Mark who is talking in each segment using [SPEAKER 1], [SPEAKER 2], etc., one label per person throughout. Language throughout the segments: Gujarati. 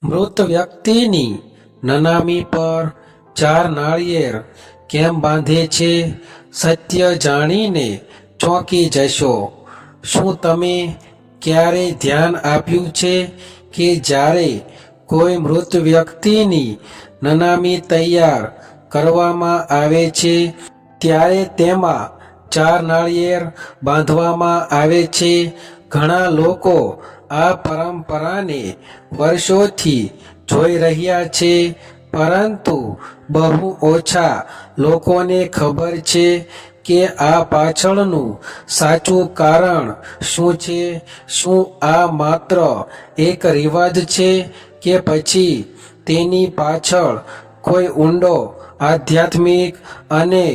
[SPEAKER 1] મૃત વ્યક્તિની નનામી પર 4 નાળિયેર કેમ બાંધે છે? સત્ય જાણીને ચોંકી જશો. શું તમે ક્યારેય ધ્યાન આપ્યું છે કે જ્યારે કોઈ મૃત વ્યક્તિની નનામી તૈયાર કરવામાં આવે છે ત્યારે તેમાં 4 નાળિયેર બાંધવામાં આવે છે? ઘણા લોકો આ પરંપરાને વર્ષોથી જોઈ રહ્યા છે, પરંતુ બહુ ઓછા લોકોને ખબર છે કે આ પાછળનું સાચું કારણ શું છે. શું આ માત્ર એક રિવાજ છે કે પછી તેની પાછળ કોઈ ઊંડો આધ્યાત્મિક અને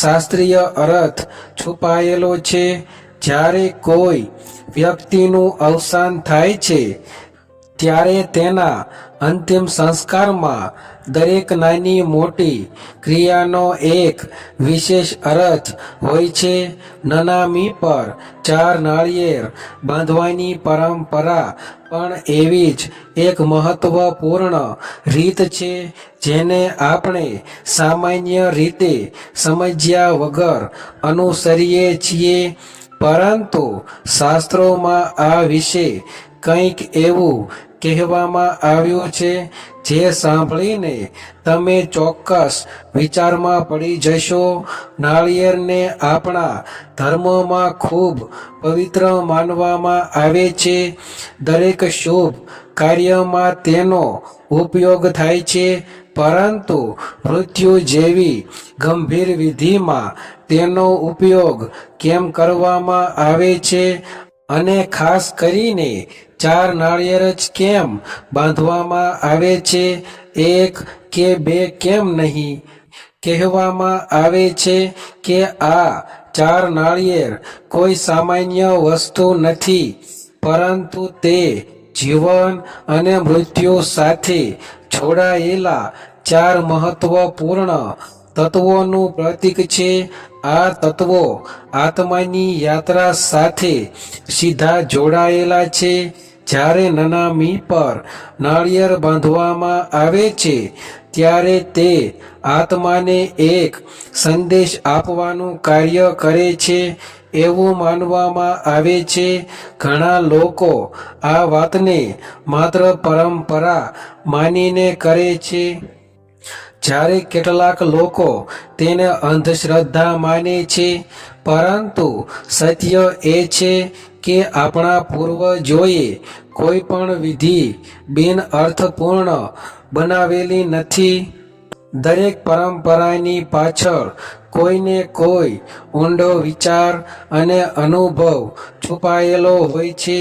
[SPEAKER 1] શાસ્ત્રીય અર્થ છુપાયેલો છે? જ્યારે કોઈ વ્યક્તિનું અવસાન થાય છે ત્યારે તેના અંતિમ સંસ્કારમાં દરેક નાની મોટી ક્રિયાનો એક વિશેષ અર્થ હોય છે. નનામી પર 4 નાળિયેર બાંધવાની પરંપરા પણ એવી જ એક મહત્વપૂર્ણ રીત છે જેને આપણે સામાન્ય રીતે સમજ્યા વગર અનુસરીએ છીએ. પરંતુ શાસ્ત્રોમાં આ વિશે કંઈક એવું કહેવામાં આવ્યું છે જે સાંભળીને તમે ચોક્કસ વિચારમાં પડી જશો. નાળિયેરને આપણા ધર્મમાં ખૂબ પવિત્ર માનવામાં આવે છે. દરેક શુભ કાર્યમાં તેનો ઉપયોગ થાય છે, પરંતુ મૃત્યુ જેવી ગંભીર વિધિમાં તેનો ઉપયોગ કેમ કરવામાં આવે છે, અને ખાસ કરીને 4 નાળિયેર જ કેમ બાંધવામાં આવે છે, 1 કે 2 કેમ નહીં? કહેવામાં આવે છે કે આ 4 નાળિયેર કોઈ સામાન્ય વસ્તુ નથી, પરંતુ તે જીવન અને મૃત્યુ સાથે જોડાયેલા 4 મહત્વપૂર્ણ તત્વોનું પ્રતીક છે. આ તત્વો આત્માની યાત્રા સાથે સીધા જોડાયેલા છે. જ્યારે નનામી પર નાળિયેર બાંધવામાં આવે છે ત્યારે તે આત્માને એક સંદેશ આપવાનું કાર્ય કરે છે એવું માનવામાં આવે છે. ઘણા લોકો આ વાતને માત્ર પરંપરા માનીને કરે છે, જ્યારે કેટલાક લોકો તેને અંધશ્રદ્ધા માને છે. પરંતુ સત્ય એ છે કે આપણા પૂર્વજોએ કોઈ પણ વિધિ બિનઅર્થપૂર્ણ બનાવેલી નથી. દરેક પરંપરાની પાછળ કોઈને કોઈ ઊંડો વિચાર અને અનુભવ છુપાયેલો હોય છે.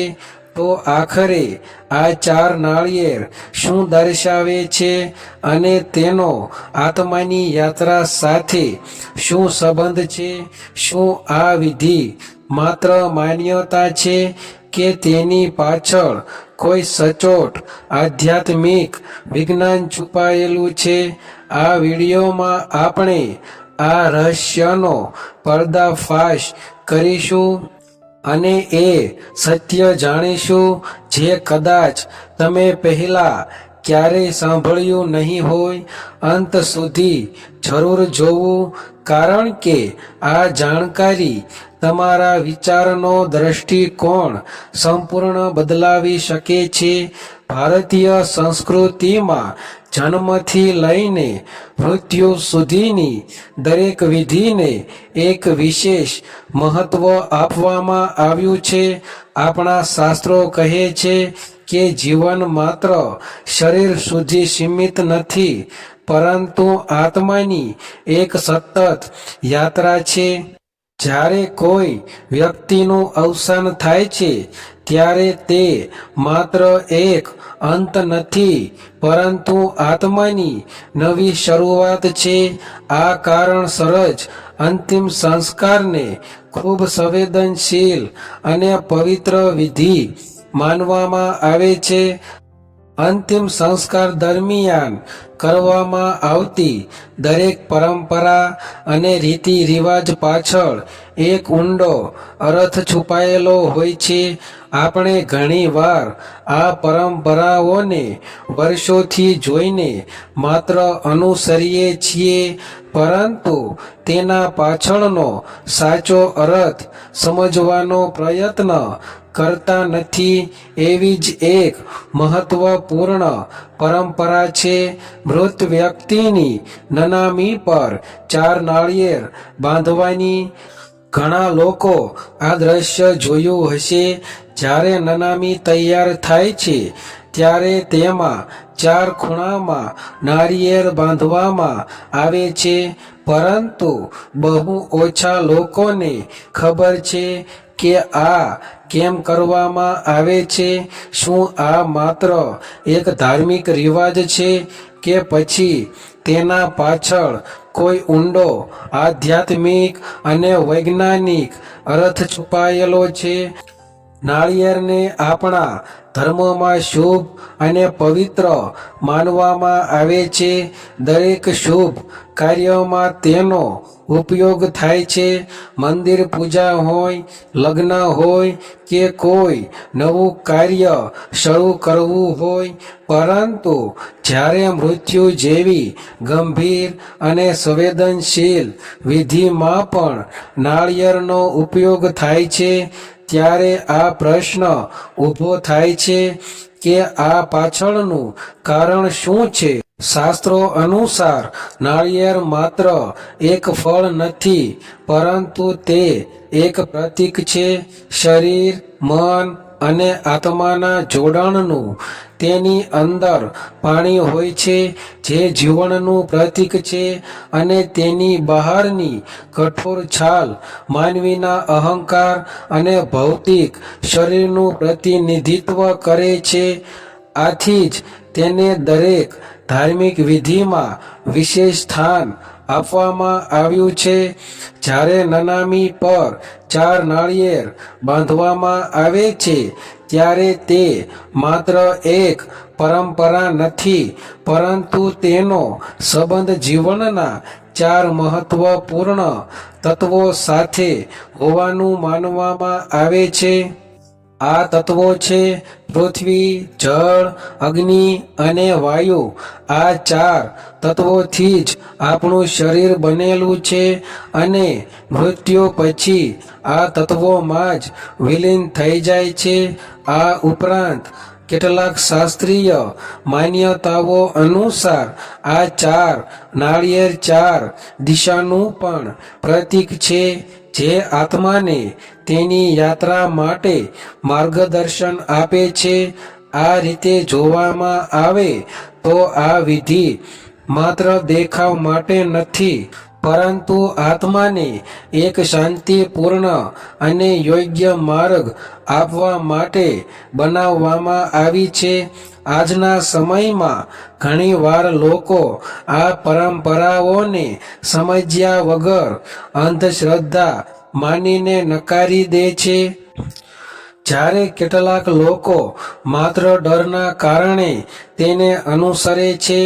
[SPEAKER 1] તો આખરે આ 4 નાળિયેર શું દર્શાવે છે અને તેનો આત્માની યાત્રા સાથે શું સંબંધ છે? શું આ વિધિ માત્ર માન્યતા છે કે તેની પાછળ કોઈ સચોટ આધ્યાત્મિક વિજ્ઞાન છુપાયેલું છે? આ વિડીયોમાં આપણે આ રહસ્યનો પર્દાફાશ કરીશું અને એ સત્ય જાણીશું જે કદાચ તમે પહેલા ક્યારેય સાંભળ્યું નહીં હોય. અંત સુધી જરૂર જોવું, કારણ કે આ જાણકારી તમારા વિચારનો દૃષ્ટિકોણ સંપૂર્ણ બદલાવી શકે છે. ભારતીય સંસ્કૃતિમાં જન્મથી લઈને મૃત્યુ સુધીની દરેક વિધિને એક વિશેષ મહત્વ આપવામાં આવ્યું છે. આપણા શાસ્ત્રો કહે છે કે જીવન માત્ર શરીર સુધી સીમિત નથી, પરંતુ આત્માની એક સતત યાત્રા છે. જ્યારે કોઈ વ્યક્તિનું અવસાન થાય છે ત્યારે તે માત્ર એક અંત નથી, પરંતુ આત્માની નવી શરૂઆત છે. આ કારણસર જ અંતિમ સંસ્કારને ખૂબ સંવેદનશીલ અને પવિત્ર વિધિ માનવામાં આવે છે. અંતિમ સંસ્કાર દરમિયાન કરવામાં આવતી દરેક પરંપરા અને રીતિ રિવાજ પાછળ એક ઊંડો અર્થ છુપાયેલો હોય છે. આપણે ઘણીવાર આ પરંપરાઓને વર્ષોથી જોઈને માત્ર અનુસરીએ છીએ, પરંતુ તેના પાછળનો સાચો અર્થ સમજવાનો પ્રયત્ન કરતા નથી. એવી જ એક મહત્વપૂર્ણ પરંપરા છે મૃત વ્યક્તિની નનામી પર 4 નાળિયેર બાંધવાની. ઘણા લોકો આ દ્રશ્ય જોયું હશે. જ્યારે નનામી તૈયાર થાય છે ત્યારે તેમાં 4 ખૂણામાં નાળિયેર બાંધવામાં આવે છે, પરંતુ બહુ ઓછા લોકોને ખબર છે કે આ કેમ કરવામાં આવે છે. શું આ માત્ર એક ધાર્મિક રિવાજ છે કે પછી તેના પાછળ કોઈ ઊંડો આધ્યાત્મિક અને વૈજ્ઞાનિક અર્થ છુપાયેલો છે? નાળિયેરને આપણા ધર્મમાં શુભ અને પવિત્ર માનવામાં આવે છે. દરેક શુભ કાર્યમાં તેનો ઉપયોગ થાય છે. મંદિર પૂજા હોય, લગ્ન હોય કે કોઈ નવું કાર્ય શરૂ કરવું હોય. પરંતુ જ્યારે મૃત્યુ જેવી ગંભીર અને સંવેદનશીલ વિધિમાં પણ નાળિયેરનો ઉપયોગ થાય છે, ત્યારે આ પ્રશ્ન ઊભો થાય છે કે આ પાછળનું કારણ શું છે? શાસ્ત્રો અનુસાર નાળિયેર માત્ર એક ફળ નથી, પરંતુ તે એક પ્રતીક છે શરીર, મન અને આત્માના જોડાણનું. તેની અંદર પાણી હોય છે જે જીવનનું પ્રતીક છે, અને તેની બહારની કઠોર છાલ માનવીના અહંકાર અને ભૌતિક શરીરનું પ્રતિનિધિત્વ કરે છે. આથી જ તેને દરેક ધાર્મિક વિધિમાં વિશેષ સ્થાન આપવામાં આવ્યું છે. જ્યારે નનામી પર 4 નાળિયેર બાંધવામાં આવે છે ત્યારે તે માત્ર એક પરંપરા નથી, પરંતુ તેનો સંબંધ જીવનના 4 મહત્વપૂર્ણ તત્વો સાથે હોવાનું માનવામાં આવે છે. આ તત્વો છે પૃથ્વી, જળ, અગ્નિ અને વાયુ. આ 4 તત્વોથી જ આપણું શરીર બનેલું છે અને મૃત્યુ પછી આ તત્વોમાં જ વિલીન થઈ જાય છે. આ ઉપરાંત કેટલાક શાસ્ત્રીય માન્યતાઓ અનુસાર આ 4 નાળિયેર 4 દિશાનું પણ પ્રતીક છે, જે આત્માને તેની યાત્રા માટે માર્ગદર્શન આપે છે. આ રીતે જોવામાં આવે તો આ વિધિ માત્ર દેખાવ માટે નથી, પરંતુ આત્માને એક શાંતિપૂર્ણ અને યોગ્ય માર્ગ આપવા માટે બનાવવામાં આવી છે. આજના સમયમાં ઘણીવાર લોકો આ પરંપરાઓને સમજ્યા વગર અંધશ્રદ્ધા માનીને નકારી દે છે. જ્યારે કેટલાક લોકો માત્ર ડરના કારણે તેને અનુસરે છે,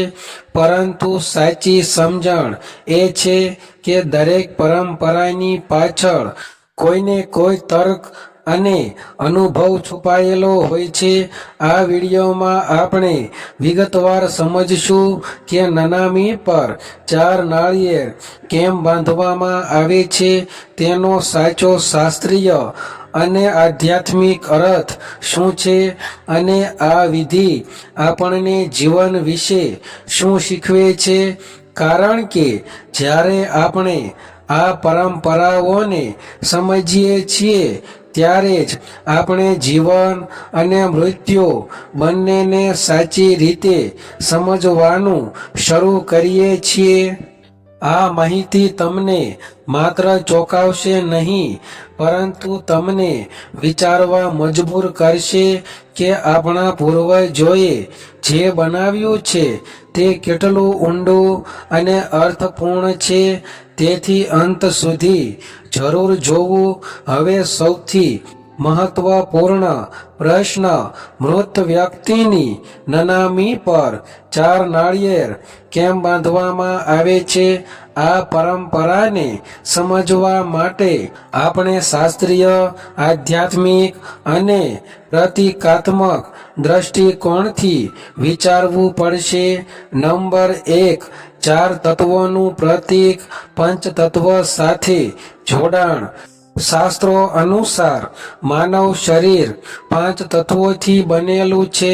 [SPEAKER 1] પરંતુ સાચી સમજણ એ છે કે દરેક પરંપરાની પાછળ કોઈને કોઈ તર્ક અને અનુભવ છુપાયેલો હોય છે. આ વિડીયોમાં આપણે વિગતવાર સમજશું કે નનામી પર 4 નાળિયેર કેમ બાંધવામાં આવે છે, તેનો સાચો શાસ્ત્રીય અને આધ્યાત્મિક અર્થ શું છે, અને આ વિધિ આપણને જીવન વિશે શું શીખવે છે. કારણ કે જ્યારે આપણે આ પરંપરાઓને સમજીએ છીએ ત્યારે જ આપણે જીવન અને મૃત્યુ બંનેને સાચી રીતે સમજવાનું શરૂ કરીએ છીએ. આ માહિતી તમને માત્ર ચોંકાવશે નહીં, પરંતુ તમને વિચારવા મજબૂર કરશે કે આપણા પૂર્વજોએ જે બનાવ્યું છે તે કેટલું ઊંડું અને અર્થપૂર્ણ છે. તેથી અંત સુધી જરૂર જોવું. હવે સૌથી મહત્વપૂર્ણ પ્રશ્ન: મૃત વ્યક્તિની નનામી પર 4 નાળિયેર કેમ બાંધવામાં આવે છે? આ પરંપરાને સમજવા માટે આપણે શાસ્ત્રીય, આધ્યાત્મિક અને પ્રતીકાત્મક દ્રષ્ટિકોણથી વિચારવું પડશે. નંબર 1, 4 તત્વોનું પ્રતીક. પંચતત્વ સાથે જોડાણ. શાસ્ત્રો અનુસાર માનવ શરીર 5 તત્વોથી બનેલું છે: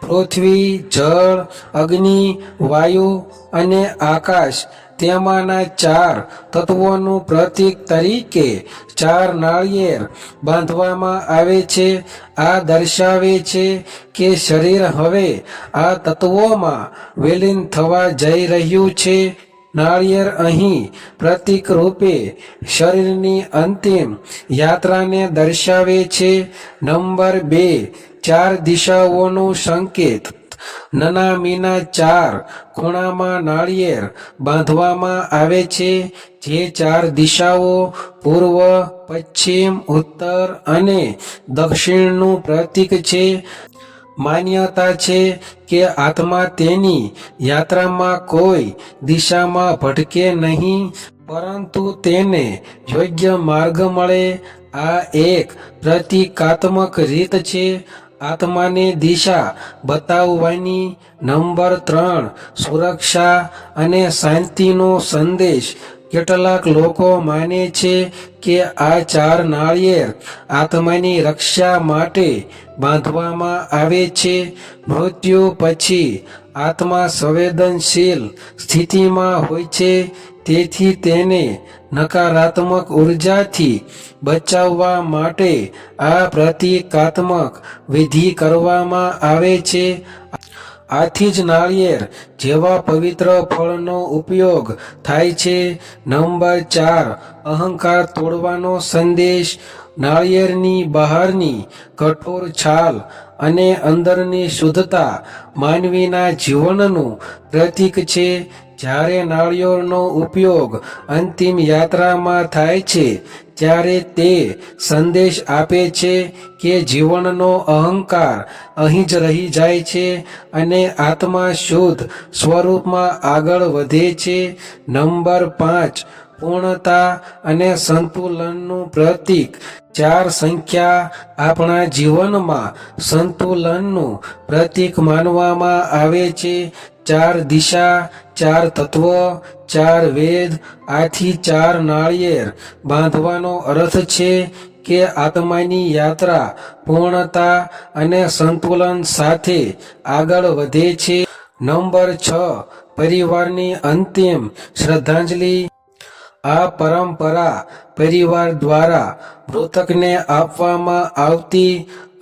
[SPEAKER 1] પૃથ્વી, જળ, અગ્નિ, વાયુ અને આકાશ. તેમાંના 4 તત્વોનું પ્રતીક તરીકે 4 નાળિયેર બાંધવામાં આવે છે. આ દર્શાવે છે કે શરીર હવે આ તત્વોમાં વિલીન થવા જઈ રહ્યું છે. નાળિયેર અહીં પ્રતીક રૂપે શરીરની અંતિમ યાત્રાને દર્શાવે છે. નંબર 2, 4 દિશાઓનું સંકેત. નનામીના 4 ખૂણામાં નાળિયેર બાંધવામાં આવે છે, જે 4 દિશાઓ પૂર્વ, પશ્ચિમ, ઉત્તર અને દક્ષિણનું પ્રતીક છે. માન્યતા છે કે આત્મા તેની યાત્રામાં કોઈ દિશામાં ભટકે નહીં, પરંતુ તેને યોગ્ય માર્ગ મળે. આ એક પ્રતીકાત્મક રીત છે આત્માને દિશા બતાવવાની. નંબર 3, સુરક્ષા અને શાંતિનો સંદેશ. કેટલાક લોકો માને છે કે આ 4 નાળિયેર આત્માની રક્ષા માટે બાંધવામાં આવે છે. મૃત્યુ પછી આત્મા સંવેદનશીલ સ્થિતિમાં હોય છે, તેથી તેને નકારાત્મક ઉર્જાથી બચાવવા માટે આ પ્રતીકાત્મક વિધિ કરવામાં આવે છે. આથી જ નાળિયેર જેવા પવિત્ર ફળનો ઉપયોગ થાય છે. નંબર 4, અહંકાર તોડવાનો સંદેશ. નાળિયેરની બહારની કઠોર છાલ અને અંદરની શુદ્ધતા માનવીના જીવનનું પ્રતીક છે. જ્યારે નાળિયેરનો ઉપયોગ અંતિમ યાત્રામાં થાય છે, ત્યારે તે સંદેશ આપે છે કે જીવનનો અહંકાર અહીં જ રહી જાય છે અને આત્મા શુદ્ધ સ્વરૂપમાં આગળ વધે છે. નંબર 5, પૂર્ણતા અને સંતુલનનું પ્રતીક. 4 સંખ્યા આપણા જીવનમાં સંતુલનનું પ્રતીક માનવામાં આવે છે. 4 દિશા, 4 તત્વ, 4 વેદ. આથી 4 નાળિયેર બાંધવાનો અર્થ છે કે આત્માની યાત્રા પૂર્ણતા અને સંતુલન સાથે આગળ વધે છે. નંબર 6, પરિવારની અંતિમ શ્રદ્ધાંજલિ. આ પરંપરા પરિવાર દ્વારા મૃતકને આપવામાં આવતી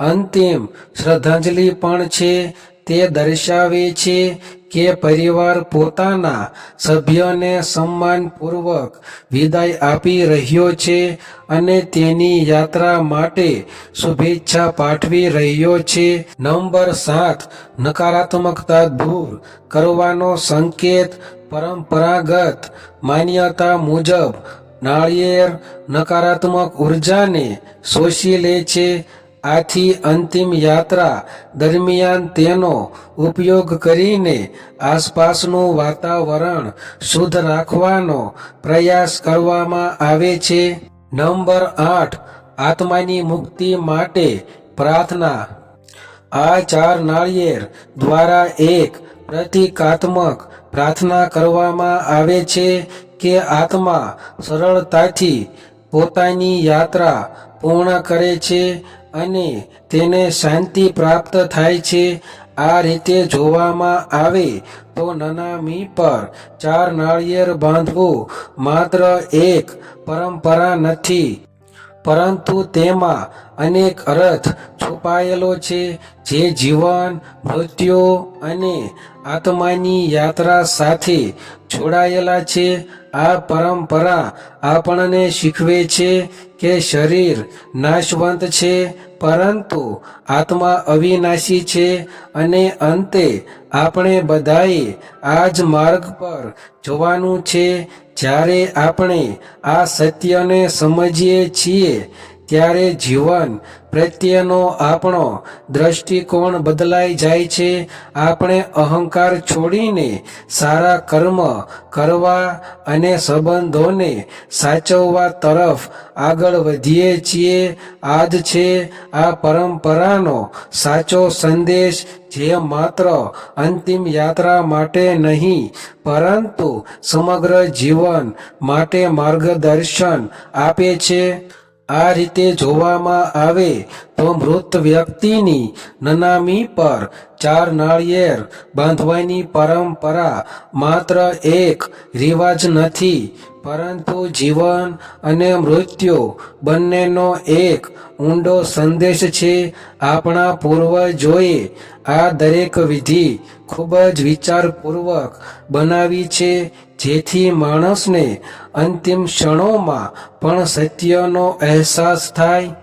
[SPEAKER 1] અંતિમ શ્રદ્ધાંજલિ પણ છે. તે દર્શાવે છે કે પરિવાર પોતાના સભ્યોને સન્માનપૂર્વક વિદાય આપી રહ્યો છે અને તેની યાત્રા માટે શુભેચ્છા પાઠવી રહ્યો છે. નંબર 7, નકારાત્મકતા દૂર કરવાનો સંકેત. પરંપરાગત માન્યતા મુજબ નાળિયેર નકારાત્મક ઉર્જાને શોષી લે છે. આથી અંતિમ યાત્રા દરમિયાન તેનો ઉપયોગ કરીને આસપાસનું વાતાવરણ શુદ્ધ રાખવાનો પ્રયાસ કરવામાં આવે છે. નંબર 8, આત્માની મુક્તિ માટે પ્રાર્થના. આ 4 નાળિયેર દ્વારા એક પ્રતીકાત્મક પ્રાર્થના કરવામાં આવે છે કે આત્મા સરળતાથી પોતાની યાત્રા પૂર્ણ કરે છે અને તેને શાંતિ પ્રાપ્ત થાય છે. આ રીતે જોવામાં આવે તો નનામી પર 4 નાળિયેર બાંધવું માત્ર એક પરંપરા નથી, પરંતુ તેમાં અનેક અર્થ છુપાયેલો છે જે જીવન, મૃત્યુ અને આત્માની યાત્રા સાથે જોડાયેલા છે. આ પરંપરા આપણને શીખવે છે કે શરીર નાશવંત છે, પરંતુ આત્મા અવિનાશી છે અને અંતે આપણે બધાએ આ જ માર્ગ પર જવાનું છે. જ્યારે આપણે આ સત્યને સમજીએ છીએ, ત્યારે જીવન પ્રત્યેનો આપણો દ્રષ્ટિકોણ બદલાઈ જાય છે. આપણે અહંકાર છોડીને સારા કર્મ કરવા અને સંબંધોને સાચવવા તરફ આગળ વધીએ છીએ. આ જ છે આ પરંપરાનો સાચો સંદેશ, જે માત્ર અંતિમ યાત્રા માટે નહીં પરંતુ સમગ્ર જીવન માટે માર્ગદર્શન આપે છે. આ રીતે જોવામાં આવે તો મૃત વ્યક્તિની નનામી પર 4 નાળિયેર બાંધવાની પરંપરા માત્ર એક રિવાજ નથી, પરંતુ જીવન અને મૃત્યુ બંનેનો એક ઊંડો સંદેશ છે. આપણા પૂર્વજોએ આ દરેક વિધિ ખૂબ જ વિચારપૂર્વક બનાવી છે, જેથી માણસને અંતિમ ક્ષણોમાં પણ સત્યનો અહેસાસ થાય.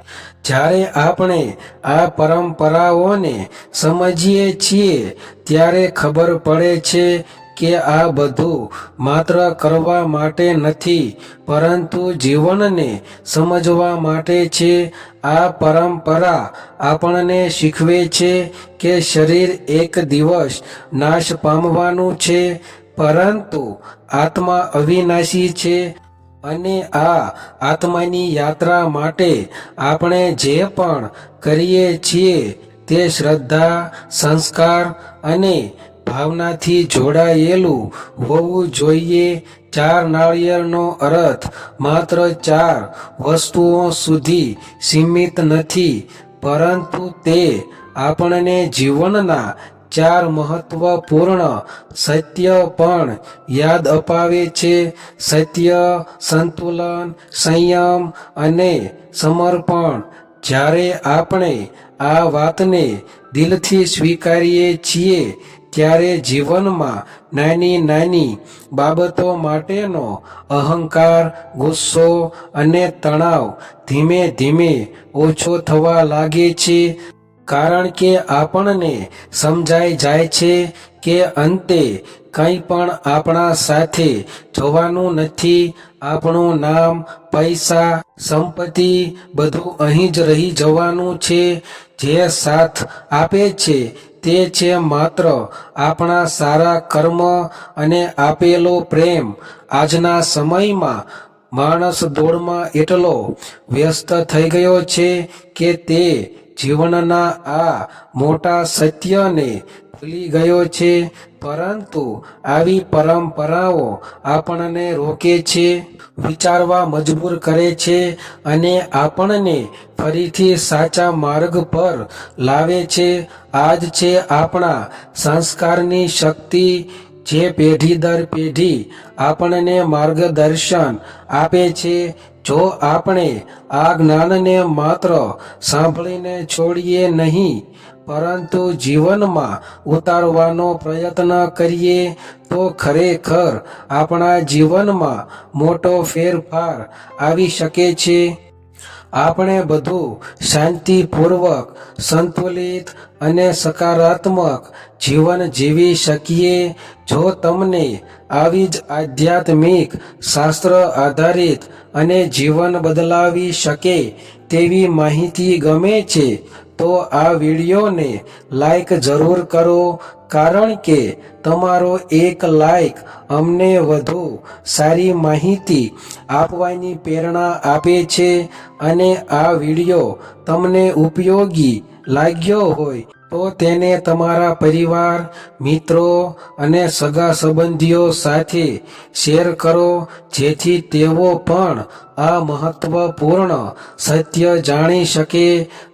[SPEAKER 1] જ્યારે આપણે આ પરંપરાઓને સમજીએ છીએ ત્યારે ખબર પડે છે કે આ બધું માત્ર કરવા માટે નથી, પરંતુ જીવનને સમજવા માટે છે. આ પરંપરા આપણને શીખવે છે કે શરીર એક દિવસ નાશ પામવાનું છે, પરંતુ આત્મા અવિનાશી છે. અને આ આત્માની યાત્રા માટે આપણે જે પણ કરીએ છીએ તે શ્રદ્ધા, સંસ્કાર અને ભાવનાથી જોડાયેલું હોવું જોઈએ. 4 નાળિયેરનો અર્થ માત્ર 4 વસ્તુઓ સુધી સીમિત નથી, પરંતુ તે આપણને જીવનના 4 મહત્વપૂર્ણ સત્ય પણ યાદ અપાવે છે. સત્ય, સંતુલન, સંયમ અને સમર્પણ. જ્યારે આપણે આ વાતને દિલથી સ્વીકારીએ છીએ ત્યારે જીવનમાં નાની નાની બાબતો માટેનો અહંકાર, ગુસ્સો અને તણાવ ધીમે ધીમે ઓછો થવા લાગે છે, કારણ કે આપણને સમજાઈ જાય છે કે અંતે કંઈ પણ આપણા સાથે જવાનું નથી. આપણું નામ, પૈસા, સંપત્તિ બધું અહીં જ રહી જવાનું છે. જે સાથ આપે છે તે છે માત્ર આપણા સારા કર્મ અને આપેલો પ્રેમ. આજના સમયમાં માણસ દોડમાં એટલો વ્યસ્ત થઈ ગયો છે કે તે જીવનના આ મોટા સત્યને ભૂલી ગયો છે, પરંતુ આવી પરંપરાઓ આપણને રોકે છે, વિચારવા મજબૂર કરે છે અને આપણને ફરીથી સાચા માર્ગ પર લાવે છે. આ જ છે આપણા સંસ્કારની શક્તિ, જે પેઢી દર પેઢી આપણને માર્ગદર્શન આપે છે. જો આપણે આ જ્ઞાનને માત્ર સાંભળીને છોડીએ નહીં, પરંતુ જીવનમાં ઉતારવાનો પ્રયત્ન કરીએ, તો ખરેખર આપણા જીવનમાં મોટો ફેરફાર આવી શકે છે. આપણે બધું શાંતિપૂર્વક, સંતુલિત અને સકારાત્મક જીવન જીવી શકીએ. જો તમને આવી જ આધ્યાત્મિક, શાસ્ત્ર આધારિત અને જીવન બદલાવી શકે તેવી માહિતી ગમે છે, તો આ વિડીયોને લાઈક જરૂર કરો, કારણ કે તમારો એક લાઈક અમને વધુ સારી માહિતી આપવાની પ્રેરણા આપે છે. અને આ વિડીયો તમને ઉપયોગી લાગ્યો હોય તો તેને તમારા પરિવાર, મિત્રો અને સગા સંબંધીઓ સાથે શેર કરો, જેથી તેઓ પણ આ મહત્વપૂર્ણ સત્ય જાણી શકે.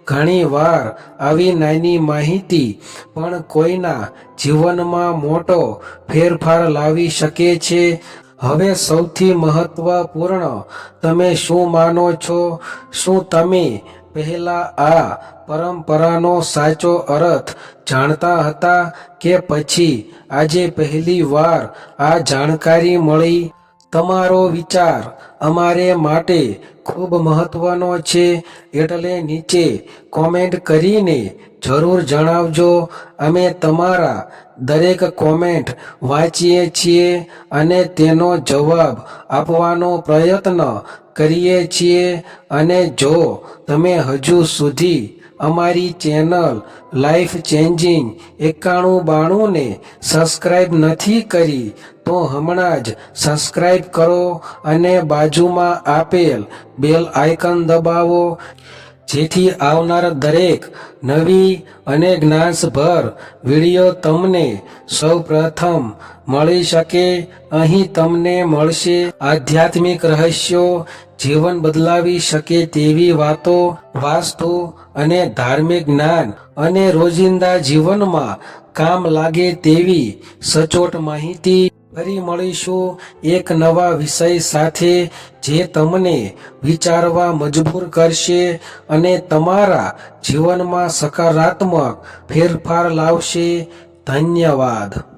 [SPEAKER 1] ઘણી વાર આવી નાની માહિતી પણ કોઈના જીવનમાં મોટો ફેરફાર લાવી શકે છે. હવે સૌથી મહત્વપૂર્ણ, તમે શું માનો છો? શું તમે પહેલા આ પરંપરાનો સાચો અર્થ જાણતા હતા કે પછી આજે પહેલી વાર આ જાણકારી મળી? તમારો વિચાર અમારે માટે ખૂબ મહત્વનો છે, એટલે નીચે કોમેન્ટ કરીને જરૂર જણાવજો. અમે તમારા દરેક કોમેન્ટ વાંચીએ છીએ અને તેનો જવાબ આપવાનો પ્રયત્ન કરીએ છીએ અને જો તમે હજુ સુધી અમારી ચેનલ લાઈફ ચેન્જિંગ 9192 ને સબસ્ક્રાઈબ નથી કરી તો હમણાં જ સબસ્ક્રાઈબ કરો અને બાજુમાં આપેલ બેલ આઇકન દબાવો, જેથી આવનાર દરેક નવી અને જ્ઞાનસભર વિડીયો તમને સૌપ્રથમ મળી શકે. અહીં તમને મળશે આધ્યાત્મિક રહસ્યો, જીવન બદલાવી શકે તેવી વાતો, વાસ્તુ અને ધાર્મિક જ્ઞાન અને રોજિંદા જીવનમાં કામ લાગે તેવી સચોટ માહિતી. ફરી મળીશું એક નવા વિષય સાથે જે તમને વિચારવા મજબૂર કરશે અને તમારા જીવનમાં સકારાત્મક ફેરફાર લાવશે. ધન્યવાદ.